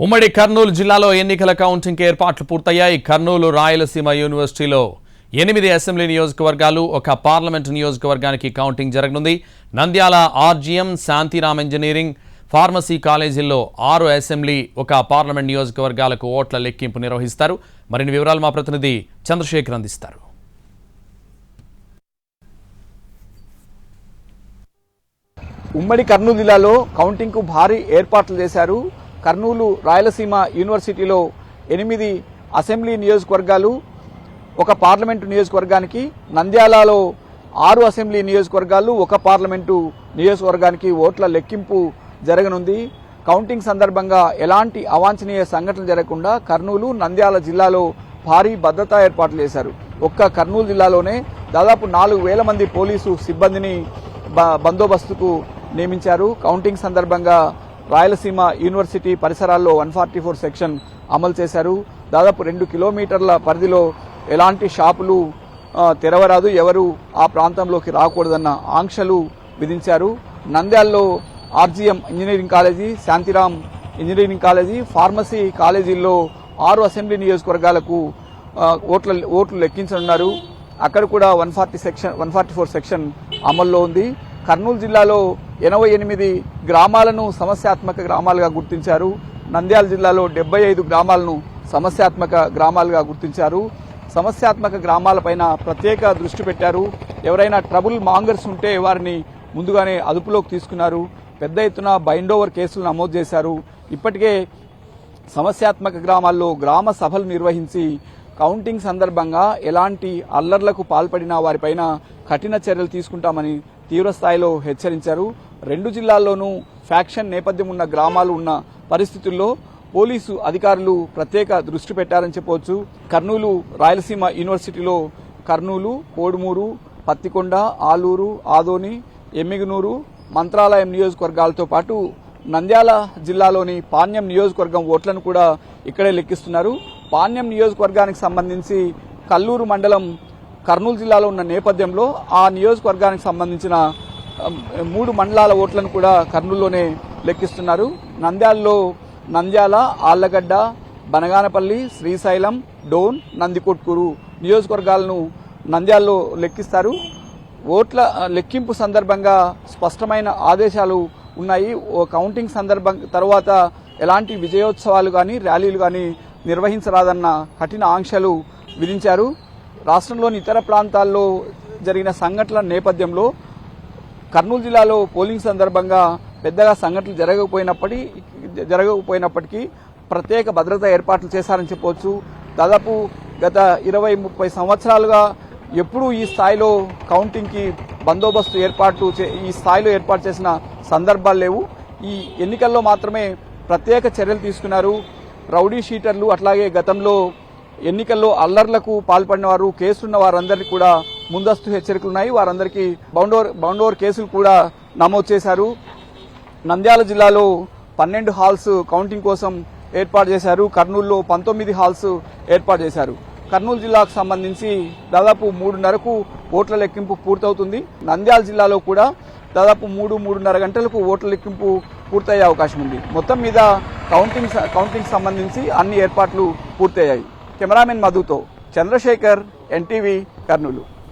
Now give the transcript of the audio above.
ఉమ్మడి కర్నూలు జిల్లాలో ఎన్నికల కౌంటింగ్ ఏర్పాట్లు పూర్తయ్యాయి. కర్నూలు రాయలసీమ యూనివర్సిటీలో 8 అసెంబ్లీ నియోజకవర్గాలు, ఒక పార్లమెంటు నియోజకవర్గానికి కౌంటింగ్ జరగనుంది. Nandyal RGM, Shantiram engineering, pharmacy కాలేజీల్లో 6 అసెంబ్లీ, ఒక పార్లమెంట్ నియోజకవర్గాలకు ఓట్ల లెక్కింపు నిర్వహిస్తారు. మరిన్ని వివరాలు మా ప్రతినిధి చంద్రశేఖర్ అందిస్తారు. ఉమ్మడి కర్నూలు జిల్లాలో కౌంటింగ్ కు భారీ ఏర్పాట్లు చేశారు. కర్నూలు రాయలసీమ యూనివర్సిటీలో 8 అసెంబ్లీ నియోజకవర్గాలు, ఒక పార్లమెంటు నియోజకవర్గానికి, నంద్యాలలో 6 అసెంబ్లీ నియోజకవర్గాలు, ఒక పార్లమెంటు నియోజకవర్గానికి ఓట్ల లెక్కింపు జరగనుంది. కౌంటింగ్ సందర్భంగా ఎలాంటి అవాంఛనీయ సంఘటనలు జరగకుండా కర్నూలు, నంద్యాల జిల్లాలో భారీ భద్రతా ఏర్పాట్లు చేశారు. ఒక్క కర్నూలు జిల్లాలోనే దాదాపు 4,000 మంది పోలీసు సిబ్బందిని బందోబస్తుకు నియమించారు. కౌంటింగ్ సందర్భంగా రాయలసీమ యూనివర్సిటీ పరిసరాల్లో 144 సెక్షన్ అమలు చేశారు. దాదాపు 2 కిలోమీటర్ల పరిధిలో ఎలాంటి షాపులు తెరవరాదు, ఎవరు ఆ ప్రాంతంలోకి రాకూడదన్న ఆంక్షలు విధించారు. నంద్యాలలో RGM engineering college, Shantiram engineering college, pharmacy కాలేజీల్లో 6 అసెంబ్లీ నియోజకవర్గాలకు ఓట్లు లెక్కించనున్నారు. అక్కడ కూడా 144 సెక్షన్ అమల్లో ఉంది. కర్నూలు జిల్లాలో 88 గ్రామాలను సమస్యాత్మక గ్రామాలుగా గుర్తించారు. నంద్యాల జిల్లాలో 75 గ్రామాలను సమస్యాత్మక గ్రామాలుగా గుర్తించారు. సమస్యాత్మక గ్రామాలపైన ప్రత్యేక దృష్టి పెట్టారు. ఎవరైనా ట్రబుల్ మాంగర్స్ ఉంటే వారిని ముందుగానే అదుపులోకి తీసుకున్నారు. పెద్ద ఎత్తున బైండ్ ఓవర్ కేసులు నమోదు చేశారు. ఇప్పటికే సమస్యాత్మక గ్రామాల్లో గ్రామ సభలు నిర్వహించి కౌంటింగ్ సందర్భంగా ఎలాంటి అల్లర్లకు పాల్పడినా వారిపైన కఠిన చర్యలు తీసుకుంటామని తీవ్రస్థాయిలో హెచ్చరించారు. 2 జిల్లాల్లోనూ ఫ్యాక్షన్ నేపథ్యం ఉన్న గ్రామాలు ఉన్న పరిస్థితుల్లో పోలీసు అధికారులు ప్రత్యేక దృష్టి పెట్టారని చెప్పవచ్చు. కర్నూలు రాయలసీమ యూనివర్సిటీలో కర్నూలు, కోడుమూరు, పత్తికొండ, ఆలూరు, ఆదోని, ఎమ్మిగనూరు, మంత్రాలయం నియోజకవర్గాలతో పాటు నంద్యాల జిల్లాలోని పాణ్యం నియోజకవర్గం ఓట్లను కూడా ఇక్కడే లెక్కిస్తున్నారు. పాణ్యం నియోజకవర్గానికి సంబంధించి కల్లూరు మండలం కర్నూలు జిల్లాలో ఉన్న నేపథ్యంలో ఆ నియోజకవర్గానికి సంబంధించిన 3 మండలాల ఓట్లను కూడా కర్నూలులోనే లెక్కిస్తున్నారు. నంద్యాలలో నంద్యాల, ఆళ్లగడ్డ, బనగానపల్లి, శ్రీశైలం, డోన్, నందికొట్కూరు నియోజకవర్గాలను నంద్యాలలో లెక్కిస్తారు. ఓట్ల లెక్కింపు సందర్భంగా స్పష్టమైన ఆదేశాలు ఉన్నాయి. కౌంటింగ్ తర్వాత ఎలాంటి విజయోత్సవాలు కానీ ర్యాలీలు కానీ నిర్వహించరాదన్న కఠిన ఆంక్షలు విధించారు. రాష్ట్రంలోని ఇతర ప్రాంతాల్లో జరిగిన సంఘటనల నేపథ్యంలో కర్నూలు జిల్లాలో పోలింగ్ సందర్భంగా పెద్దగా సంఘటనలు జరగకపోయినప్పటికీ ప్రత్యేక భద్రతా ఏర్పాట్లు చేశారని చెప్పవచ్చు. దాదాపు గత 20-30 సంవత్సరాలుగా ఎప్పుడూ ఈ స్థాయిలో కౌంటింగ్కి బందోబస్తు ఈ స్థాయిలో ఏర్పాటు చేసిన సందర్భాలు లేవు. ఈ ఎన్నికల్లో మాత్రమే ప్రత్యేక చర్యలు తీసుకున్నారు. రౌడీ షీటర్లు, అట్లాగే గతంలో ఎన్నికల్లో అల్లర్లకు పాల్పడిన వారు, కేసులున్న వారందరికీ కూడా ముందస్తు హెచ్చరికలున్నాయి. వారందరికీ బౌండ్ ఓవర్ కేసులు కూడా నమోదు చేశారు. నంద్యాల జిల్లాలో 12 హాల్స్ కౌంటింగ్ కోసం ఏర్పాటు చేశారు. కర్నూలులో 19 హాల్స్ ఏర్పాటు చేశారు. కర్నూలు జిల్లాకు సంబంధించి దాదాపు 3:30కు ఓట్ల లెక్కింపు పూర్తవుతుంది. నంద్యాల జిల్లాలో కూడా దాదాపు 3-3:30 గంటలకు ఓట్ల లెక్కింపు పూర్తయ్యే అవకాశం ఉంది. మొత్తం మీద కౌంటింగ్ సంబంధించి అన్ని ఏర్పాట్లు పూర్తయ్యాయి. కెమెరామెన్ మధుతో చంద్రశేఖర్, ఎన్టీవీ, కర్నూలు.